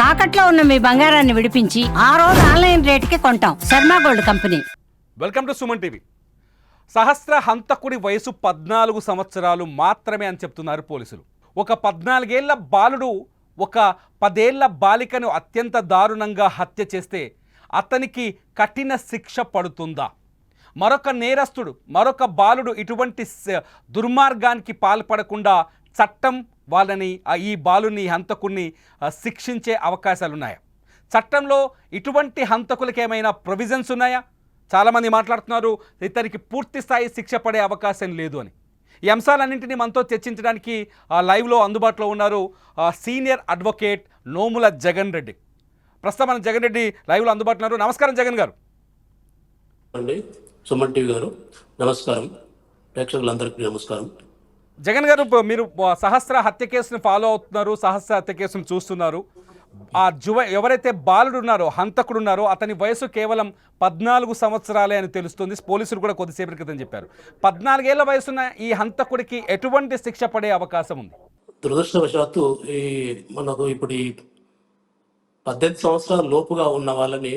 తాకట్లో ఉన్న మీ బంగారాన్ని విడిపించి ఆ రోజు ఆన్లైన్ రేటుకి కొంటాం. Sharma gold company. Welcome to Suman TV. Sahasra హంతకుడి వయసు 14 సంవత్సరాలు మాత్రమే అని చెప్తున్నారు పోలీసులు. ఒక 14 ఏళ్ల బాలుడు ఒక 10 ఏళ్ల బాలికను అత్యంత దారుణంగా హత్య చేస్తే అతనికి కఠిన శిక్ష పడుతుందా? మరొక నేరస్తుడు, మరొక బాలుడు ఇటువంటి దుర్మార్గానికి పాల్పడకుండా చట్టం వాళ్ళని, ఈ బాలుని హంతకుడిని శిక్షించే అవకాశాలు ఉన్నాయా? చట్టంలో ఇటువంటి హంతకులకి ఏమైనా ప్రొవిజన్స్ ఉన్నాయా? చాలామంది మాట్లాడుతున్నారు ఇతనికి పూర్తి స్థాయి శిక్ష పడే అవకాశం లేదు అని. ఈ అంశాలన్నింటినీ మనతో చర్చించడానికి లైవ్లో అందుబాటులో ఉన్నారు సీనియర్ అడ్వకేట్ నోముల జగన్ రెడ్డి. ప్రస్తుతం మన జగన్ రెడ్డి లైవ్లో అందుబాటులో ఉన్నారు. నమస్కారం జగన్ గారు. అండి సుమన్ టీవీ గారు నమస్కారం, ప్రేక్షకులందరికీ నమస్కారం. జగన్ గారు, మీరు సహస్ర హత్య కేసును ఫాలో అవుతున్నారు, సహస్ర హత్య కేసును చూస్తున్నారు. ఆ ఎవరైతే బాలుడు ఉన్నారో, హంతకుడు ఉన్నారో, అతని వయసు కేవలం 14 సంవత్సరాలే అని తెలుస్తుంది. పోలీసులు కూడా కొద్దిసేపటి క్రితం చెప్పారు. 14 ఏళ్ల వయసున్న ఈ హంతకుడికి ఎటువంటి శిక్ష పడే అవకాశం ఉంది? దురదృష్టవశాత్తు మనకు ఇప్పుడు 18 సంవత్సరాల లోపుగా ఉన్న వాళ్ళని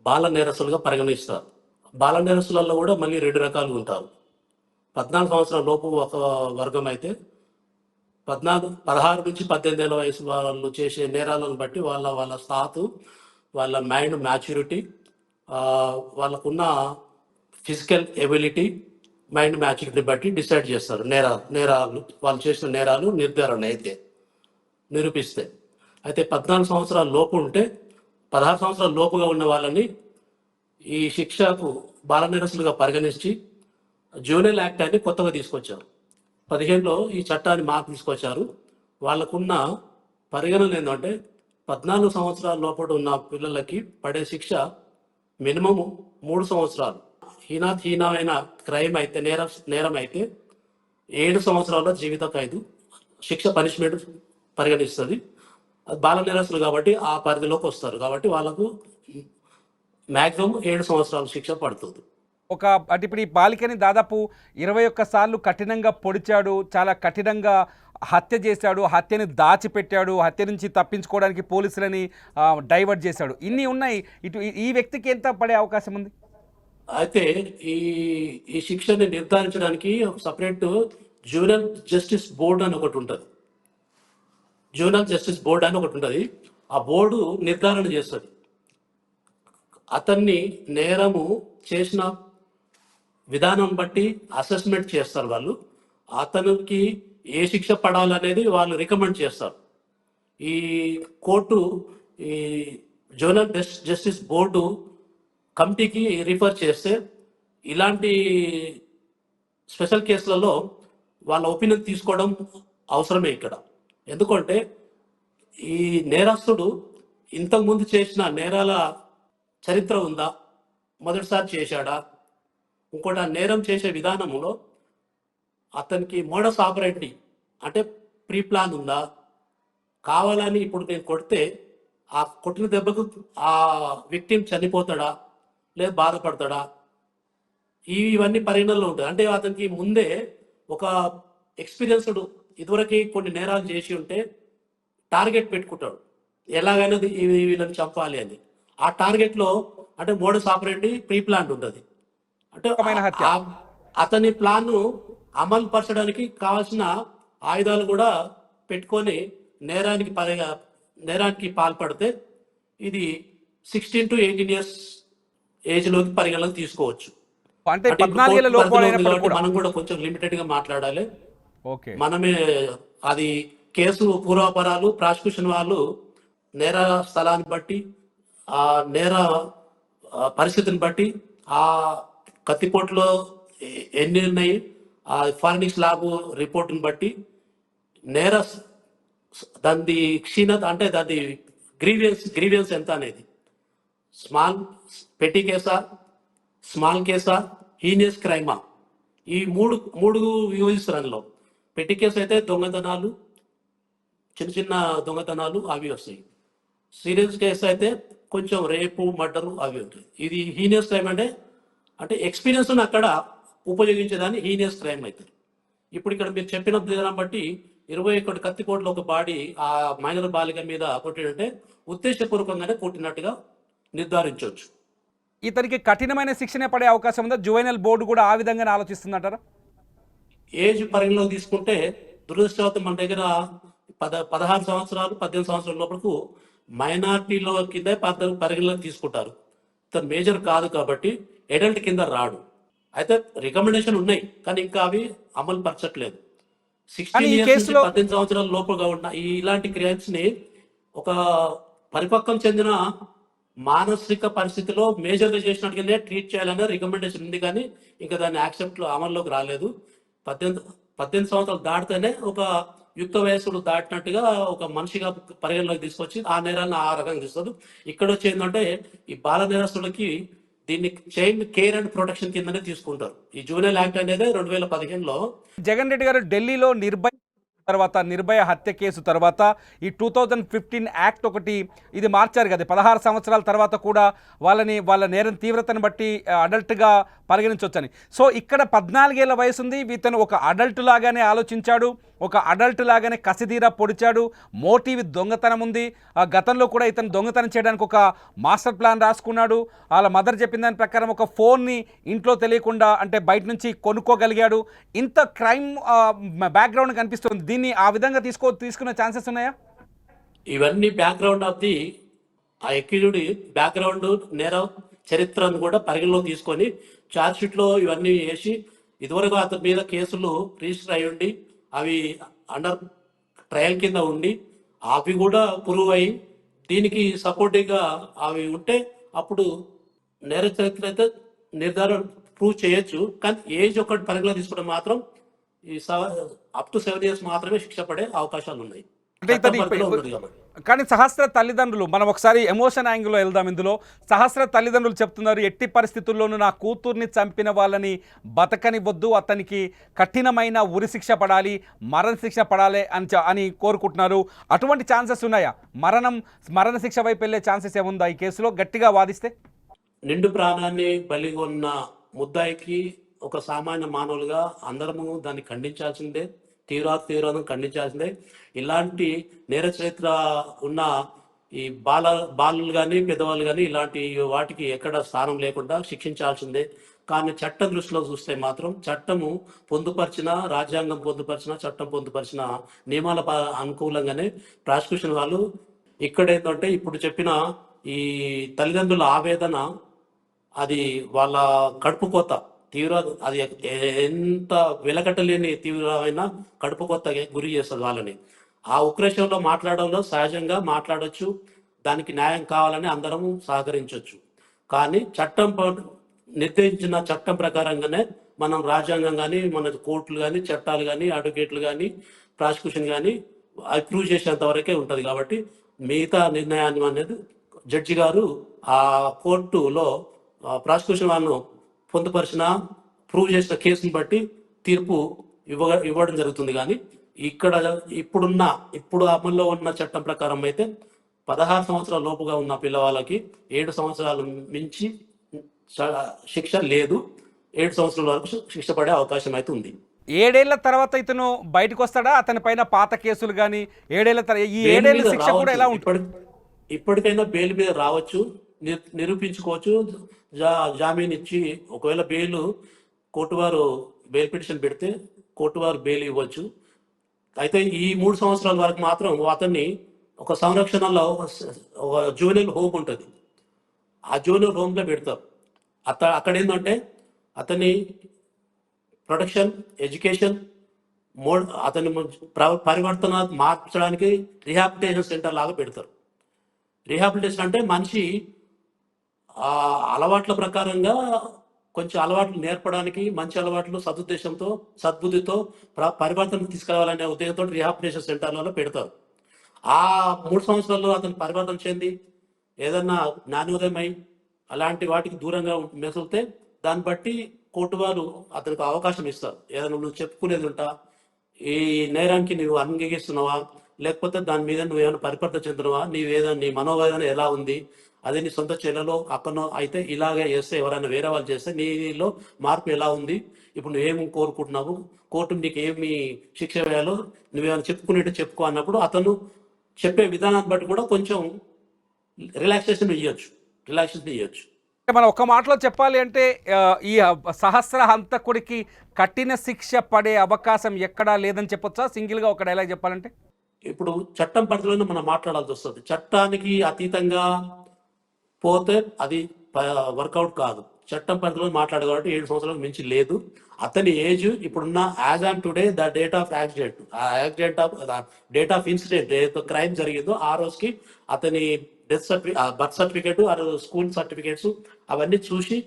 బాల నేరస్తులుగా పరిగణిస్తారు. బాల నేరస్తులలో కూడా మళ్ళీ 2 రకాలు ఉంటారు. 14 సంవత్సరాల లోపు ఒక వర్గం అయితే, 16 నుంచి 18 ఏళ్ళ వయసు వాళ్ళు చేసే నేరాలను బట్టి వాళ్ళ స్థాతు, వాళ్ళ మైండ్ మ్యాచ్యూరిటీ, వాళ్ళకున్న ఫిజికల్ ఎబిలిటీ, మైండ్ మ్యాచ్యూరిటీ బట్టి డిసైడ్ చేస్తారు. నేరాలు వాళ్ళు చేసిన నేరాలు నిర్ధారణ అయితే నిరూపిస్తే. అయితే 14 సంవత్సరాల లోపు ఉంటే, 16 సంవత్సరాల లోపుగా ఉన్న వాళ్ళని ఈ శిక్షకు బాల నేరస్తులుగా పరిగణించి జూనియర్ యాక్ట్ అని కొత్తగా తీసుకొచ్చారు. 15లో ఈ చట్టాన్ని మార్పు తీసుకొచ్చారు. వాళ్ళకున్న పరిగణన ఏంటంటే 14 సంవత్సరాల లోపల ఉన్న పిల్లలకి పడే శిక్ష మినిమము 3 సంవత్సరాలు. హీనమైన క్రైమ్ అయితే, నేరం అయితే 7 సంవత్సరాల జీవిత ఖైదు శిక్ష పనిష్మెంట్ పరిగణిస్తుంది. అది బాల నేరస్తులు కాబట్టి ఆ పరిధిలోకి వస్తారు. కాబట్టి వాళ్ళకు మ్యాక్సిమం 7 సంవత్సరాల శిక్ష పడుతుంది. అంటే ఇప్పుడు ఈ బాలికని దాదాపు 21 సార్లు కఠినంగా పొడిచాడు, చాలా కఠినంగా హత్య చేశాడు, హత్యని దాచిపెట్టాడు, హత్య నుంచి తప్పించుకోవడానికి పోలీసులని డైవర్ట్ చేశాడు. ఇన్ని ఉన్నాయి. ఈ వ్యక్తికి ఎంత పడే అవకాశం ఉంది? అయితే ఈ శిక్షని నిర్ధారించడానికి సపరేట్ జ్యూవెనైల్ జస్టిస్ బోర్డు అని ఒకటి ఉంటుంది. జ్యూవెనైల్ జస్టిస్ బోర్డు అని ఒకటి ఉంటుంది. ఆ బోర్డు నిర్ధారణ చేస్తుంది. అతన్ని నేరము చేసిన విధానం బట్టి అసెస్మెంట్ చేస్తారు వాళ్ళు. అతనికి ఏ శిక్ష పడాలనేది వాళ్ళు రికమెండ్ చేస్తారు. ఈ కోర్టు, ఈ జోనల్ జస్టిస్ బోర్డు కమిటీకి రిఫర్ చేస్తే ఇలాంటి స్పెషల్ కేసులలో వాళ్ళ ఒపీనియన్ తీసుకోవడం అవసరమే ఇక్కడ. ఎందుకంటే ఈ నేరస్తుడు ఇంతకుముందు చేసిన నేరాల చరిత్ర ఉందా, మొదటిసారి చేశాడా, ఇంకోటి ఆ నేరం చేసే విధానంలో అతనికి మోడస్ ఆపరేండి అంటే ప్రీ ప్లాన్ ఉందా, కావాలని ఇప్పుడు నేను కొడితే ఆ కొట్టిన దెబ్బకు ఆ విక్టిమ్ చనిపోతాడా లేదా బాధపడతాడా, ఇవన్నీ పరిగణనలో ఉంటాయి. అంటే అతనికి ముందే ఒక ఎక్స్పీరియన్స్డ్, ఇదివరకు కొన్ని నేరాలు చేసి ఉంటే టార్గెట్ పెట్టుకుంటాడు, ఎలాగైనా వీళ్ళని చంపాలి అని. ఆ టార్గెట్లో అంటే మోడస్ ఆపరేండి ప్రీ ప్లాన్ ఉంటుంది. అంటే అతని ప్లాన్ అమలు పరచడానికి కావాల్సిన ఆయుధాలు కూడా పెట్టుకొని నేరానికి పాల్పడితే ఇది 16 to 18 years ఏజ్లోకి పరిగణలోకి తీసుకోవచ్చు. అంటే మనం కూడా కొంచెం లిమిటెడ్ గా మాట్లాడాలి. మనమే అది కేసు పూర్వాపరాలు, ప్రాసిక్యూషన్ వాళ్ళు నేర స్థలాన్ని బట్టి, ఆ నేర పరిస్థితిని బట్టి, ఆ కత్తిపోటులో ఎన్ని ఉన్నాయి, ఆ ఫారెన్సిక్ ల్యాబ్ రిపోర్ట్ని బట్టి నేర దాని క్షీణత అంటే దాని గ్రీవియన్స్ ఎంత అనేది, పెట్టి కేసా, స్మాల్ కేసా, హీనియస్ క్రైమా, ఈ మూడు విభజిస్తారు. అందులో పెట్టి కేసు అయితే దొంగతనాలు, చిన్న చిన్న దొంగతనాలు అవి వస్తాయి. సీరియస్ కేసు అయితే కొంచెం రేపు, మర్డరు అవి ఉంటాయి. ఇది హీనియస్ క్రైమ్ అంటే ఎక్స్పీరియన్స్ అక్కడ ఉపయోగించేదాన్ని హీనియస్ క్రైమ్ అవుతుంది. ఇప్పుడు ఇక్కడ మీరు చెప్పిన విధానం బట్టి 21 కత్తిపోట్లు ఒక బాడీ ఆ మైనర్ బాలిక మీద కొట్టినంటే ఉద్దేశపూర్వకంగానే కొట్టినట్టుగా నిర్ధారించవచ్చు. ఇతనికి కఠినమైన శిక్షణ పడే అవకాశం ఉందా? జువైనల్ బోర్డు కూడా ఆ విధంగానే ఆలోచిస్తుందంటారా? ఏజ్ పరిగణలోకి తీసుకుంటే దురదృష్టవశాత్తు మన దగ్గర 16 సంవత్సరాలు 18 సంవత్సరాల లోపలకు మైనార్టీలో కింద పరిగణలోకి తీసుకుంటారు. ఇతను మేజర్ కాదు కాబట్టి అడల్ట్ కింద రాడు. అయితే రికమెండేషన్ ఉన్నాయి కానీ ఇంకా అవి అమలు పరచట్లేదు. కానీ 16 ఈ ఇయర్స్ నుంచి కేసులో 18 సంవత్సరాల లోపుగా ఉన్న ఇలాంటి క్రైమ్స్ ని ఒక పరిపక్వం చెందిన మానసిక పరిస్థితిలో మేజర్గా చేసినట్టుగానే ట్రీట్ చేయాలనే రికమెండేషన్ ఉంది కానీ ఇంకా దాన్ని యాక్సెప్ట్ అమల్లోకి రాలేదు. 18 సంవత్సరాలు దాటితేనే ఒక యుక్త వయస్సులు దాటినట్టుగా ఒక మనిషిగా పరిగణలోకి తీసుకొచ్చి ఆ నేరాలను ఆ రకంగా తీస్తుంది. ఇక్కడ వచ్చి ఏంటంటే ఈ బాల నేరస్తులకి దీన్ని చైల్డ్ కేర్ అండ్ ప్రొటెక్షన్ కిందనే తీసుకుంటారు. ఈ జూనియర్ యాక్ట్ అనేది 2015లో జగన్ రెడ్డి గారు ఢిల్లీలో నిర్భయ హత్య కేసు తర్వాత ఈ 2015 యాక్ట్ ఒకటి ఇది మార్చారు కదా. 16 సంవత్సరాల తర్వాత కూడా వాళ్ళ నేరం తీవ్రతను బట్టి అడల్ట్గా పరిగణించవచ్చని. సో ఇక్కడ 14 ఏళ్ల వయసు ఉంది. ఇతను ఒక అడల్ట్ లాగానే ఆలోచించాడు, ఒక అడల్ట్ లాగానే కసిదీరా పొడిచాడు. మోటివ్ దొంగతనం ఉంది. గతంలో కూడా ఇతను దొంగతనం చేయడానికి ఒక మాస్టర్ ప్లాన్ రాసుకున్నాడు. వాళ్ళ మదర్ చెప్పిన దాని ప్రకారం ఒక ఫోన్ని ఇంట్లో తెలియకుండా అంటే బయట నుంచి కొనుక్కోగలిగాడు. ఇంత క్రైమ్ బ్యాక్గ్రౌండ్ కనిపిస్తుంది. దీన్ని ఆ విధంగా తీసుకునే ఛాన్సెస్ ఉన్నాయా? ఇవన్నీ బ్యాక్గ్రౌండ్ ఆఫ్ ది ఆ ఎక్యూజ్డ్ బ్యాక్గ్రౌండ్ నేర చరిత్రను కూడా పరిగణలో తీసుకొని ఛార్జ్షీట్లో ఇవన్నీ వేసి ఇదివరకు అతని మీద కేసులు రిజిస్టర్ అయి ఉండి అవి అండర్ ట్రయల్ కింద ఉండి అవి కూడా ప్రూవ్ అయ్యి దీనికి సపోర్టివ్గా అవి ఉంటే అప్పుడు నేర చరిత్ర అయితే నిర్ధారణ ప్రూవ్ చేయొచ్చు. కానీ ఏజ్ ఒకటి పరిగణలో తీసుకోవడం మాత్రం ఈ అప్ టు 7 years మాత్రమే శిక్ష పడే అవకాశాలు ఉన్నాయి. కానీ సహస్ర తల్లిదండ్రులు, మనం ఒకసారి ఎమోషన్ యాంగిల్లో వెళ్దాం. ఇందులో సహస్ర తల్లిదండ్రులు చెప్తున్నారు, ఎట్టి పరిస్థితుల్లోనూ నా కూతుర్ని చంపిన వాళ్ళని బతకనివ్వద్దు, అతనికి కఠినమైన ఉరిశిక్ష పడాలి, మరణశిక్ష పడాలి అని కోరుకుంటున్నారు. అటువంటి ఛాన్సెస్ ఉన్నాయా? మరణశిక్ష వైపు వెళ్ళే ఛాన్సెస్ ఏముందా ఈ కేసులో గట్టిగా వాదిస్తే? నిండు ప్రాణాన్ని బలిగొన్న ముద్దాయికి ఒక సామాన్య మానవులుగా అందరము దాన్ని ఖండించాల్సిందే, తీవ్రంగా ఖండించాల్సిందే. ఇలాంటి నేర చరిత్ర ఉన్న ఈ బాలులు కానీ పెద్దవాళ్ళు కానీ ఇలాంటి వాటికి ఎక్కడ స్థానం లేకుండా శిక్షించాల్సిందే. కానీ చట్టం దృష్టిలో చూస్తే మాత్రం చట్టము పొందుపరిచిన, రాజ్యాంగం పొందుపరిచిన, చట్టం పొందుపరిచిన నియమాల అనుకూలంగానే ప్రాసిక్యూషన్ వాళ్ళు ఇక్కడ ఏంటంటే ఇప్పుడు చెప్పిన ఈ తల్లిదండ్రుల ఆవేదన అది వాళ్ళ కడుపు కోత అది ఎంత వెలకట్టలేని తీవ్రమైన కడుపు కొత్త గురి చేస్తుంది వాళ్ళని. ఆ ఉక్రేషంలో మాట్లాడంలో సహజంగా మాట్లాడచ్చు, దానికి న్యాయం కావాలని అందరము సహకరించవచ్చు. కానీ చట్టం నిర్దేశించిన చట్టం ప్రకారంగానే మనం రాజ్యాంగం కానీ మన కోర్టులు కానీ చట్టాలు కానీ అడ్వకేట్లు కానీ ప్రాసిక్యూషన్ కానీ అప్రూవ్ చేసేంత వరకే ఉంటుంది. కాబట్టి మిగతా నిర్ణయాన్ని అనేది జడ్జి గారు ఆ కోర్టులో ప్రాసిక్యూషన్ వాళ్ళను పొందుపరిచిన ప్రూవ్ చేసిన కేసుని బట్టి తీర్పు ఇవ్వడం జరుగుతుంది. కానీ ఇక్కడ ఇప్పుడు అమల్లో ఉన్న చట్టం ప్రకారం అయితే 16 సంవత్సరాల లోపుగా ఉన్న పిల్లవాళ్ళకి 7 సంవత్సరాలు మించి శిక్ష లేదు. 7 సంవత్సరాల వరకు శిక్ష పడే అవకాశం అయితే ఉంది. 7 ఏళ్ల తర్వాత ఇతను బయటకు వస్తాడా? అతని పైన పాత కేసులు కానీ 7 ఏళ్ల తర్వాత ఈ 7 ఏళ్ల శిక్ష కూడా ఎలా ఉంటుంది? ఇప్పటికైనా బెయిల్ మీద రావచ్చు, నిరూపించుకోవచ్చు, జామీన్ ఇచ్చి ఒకవేళ కోర్టు వారు బెయిల్ పిటిషన్ పెడితే కోర్టు వారు బెయిల్ ఇవ్వచ్చు. అయితే ఈ 3 సంవత్సరాల వరకు మాత్రం అతన్ని ఒక సంరక్షణలో ఒక జూనియర్ హోమ్ ఉంటుంది, ఆ జూనియర్ హోమ్లో పెడతారు. అక్కడ ఏంటంటే అతని ప్రొటెక్షన్, ఎడ్యుకేషన్ అతని పరివర్తన మార్చడానికి రీహాబిలిటేషన్ సెంటర్ లాగా పెడతారు. రీహాబిలిటేషన్ అంటే మనిషి అలవాట్ల ప్రకారంగా కొంచెం అలవాట్లు నేర్పడానికి, మంచి అలవాట్లు సదుద్దేశంతో సద్బుద్ధితో పరివర్తన తీసుకురావాలనే ఉద్దేశంతో రీహాబిలిటేషన్ సెంటర్లలో పెడతారు. ఆ 3 సంవత్సరాల్లో అతను పరివర్తన చెంది ఏదన్నా జ్ఞానోదయమై అలాంటి వాటికి దూరంగా మెసులితే దాన్ని బట్టి కోర్టు వారు అతనికి అవకాశం ఇస్తారు. ఏదైనా నువ్వు చెప్పుకునేది ఉంటా, ఈ నేరానికి నువ్వు అంగీకరిస్తున్నావా, లేకపోతే దాని మీద నువ్వు ఏమైనా పరిపర్త చెందుతున్నావా, నీ మనోవేదన ఎలా ఉంది అదే నీ సొంత చెల్లెలో అక్కనో అయితే ఇలాగే చేస్తే ఎవరైనా వేరే వాళ్ళు చేస్తే నీలో మార్పు ఎలా ఉంది, ఇప్పుడు నువ్వేమి కోరుకుంటున్నావు, కోర్టు నీకు ఏమి శిక్ష వేయాలో నువ్వేమైనా చెప్పుకునేట్టు చెప్పుకో అన్నప్పుడు అతను చెప్పే విధానాన్ని బట్టి కూడా కొంచెం రిలాక్సేషన్ ఇవ్వచ్చు. మనం ఒక మాటలో చెప్పాలి అంటే ఈ సహస్ర హంతకుడికి కఠిన శిక్ష పడే అవకాశం ఎక్కడా లేదని చెప్పొచ్చా? సింగిల్గా ఒక డైలాగ్ చెప్పాలంటే ఇప్పుడు చట్టం పరిధిలోనే మనం మాట్లాడాల్సి వస్తుంది. చట్టానికి అతీతంగా పోతే అది వర్కౌట్ కాదు. చట్టం పరిధిలో మాట్లాడు కాబట్టి 7 సంవత్సరాలకు మించి లేదు. అతని ఏజ్ ఇప్పుడున్న as on today the date of accident, date of incident ఏదో క్రైమ్ జరిగిందో ఆ రోజుకి అతని బర్త్ సర్టిఫికేట్, స్కూల్ సర్టిఫికేట్స్ అవన్నీ చూసి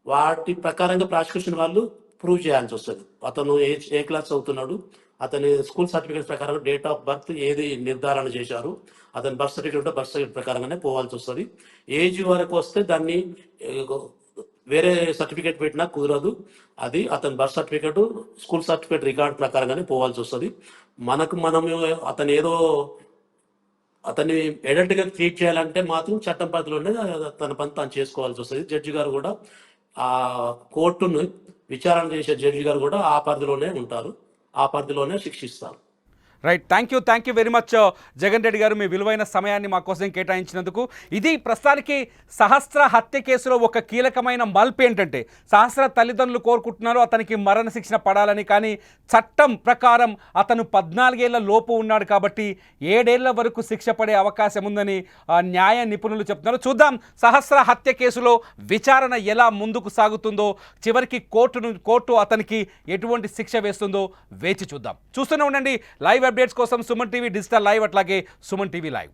వాటి ప్రకారంగా ప్రాసిక్యూషన్ వాళ్ళు ప్రూవ్ చేయాల్సి వస్తుంది. అతను ఏ క్లాస్ చదువుతున్నాడు, అతని స్కూల్ సర్టిఫికేట్ ప్రకారం డేట్ ఆఫ్ బర్త్ ఏది నిర్ధారణ చేశారు, అతని బర్త్ సర్టిఫికేట్ ప్రకారంగానే పోవాల్సి వస్తుంది. ఏజ్ వరకు వస్తే దాన్ని వేరే సర్టిఫికేట్ పెట్టినా కుదరదు. అది అతని birth certificate, school certificate record ప్రకారంగానే పోవాల్సి వస్తుంది. మనం అతన్ని ఎడల్ట్గా ట్రీట్ చేయాలంటే మాత్రం చట్టం పరిధిలోనే తన పని తాను చేసుకోవాల్సి వస్తుంది. జడ్జి గారు కూడా ఆ కోర్టును విచారణ చేసే జడ్జి గారు కూడా ఆ పరిధిలోనే ఉంటారు, ఆ పరిధిలోనే శిక్షిస్తారు. Right, thank you very much Jagan Reddy garu, మీ విలువైన సమయాన్ని మా కోసం కేటాయించినందుకు. ఇది ప్రస్తుతానికి సహస్ర హత్య కేసులో ఒక కీలకమైన మలుపు ఏంటంటే, సహస్ర తల్లిదండ్రులు కోరుకుంటున్నారు అతనికి మరణ శిక్షణ పడాలని, కానీ చట్టం ప్రకారం అతను 14 ఏళ్ల లోపు ఉన్నాడు కాబట్టి 7 ఏళ్ల వరకు శిక్ష పడే అవకాశం ఉందని న్యాయ నిపుణులు చెప్తున్నారు. చూద్దాం సహస్ర హత్య కేసులో విచారణ ఎలా ముందుకు సాగుతుందో, చివరికి కోర్టు అతనికి ఎటువంటి శిక్ష వేస్తుందో వేచి చూద్దాం. చూస్తూనే ఉండండి లైవ్ అప్డేట్స్ కోసం సుమన్ టీవీ డిజిటల్ లైవ్, అట్లాగే సుమన్ టీవీ లైవ్.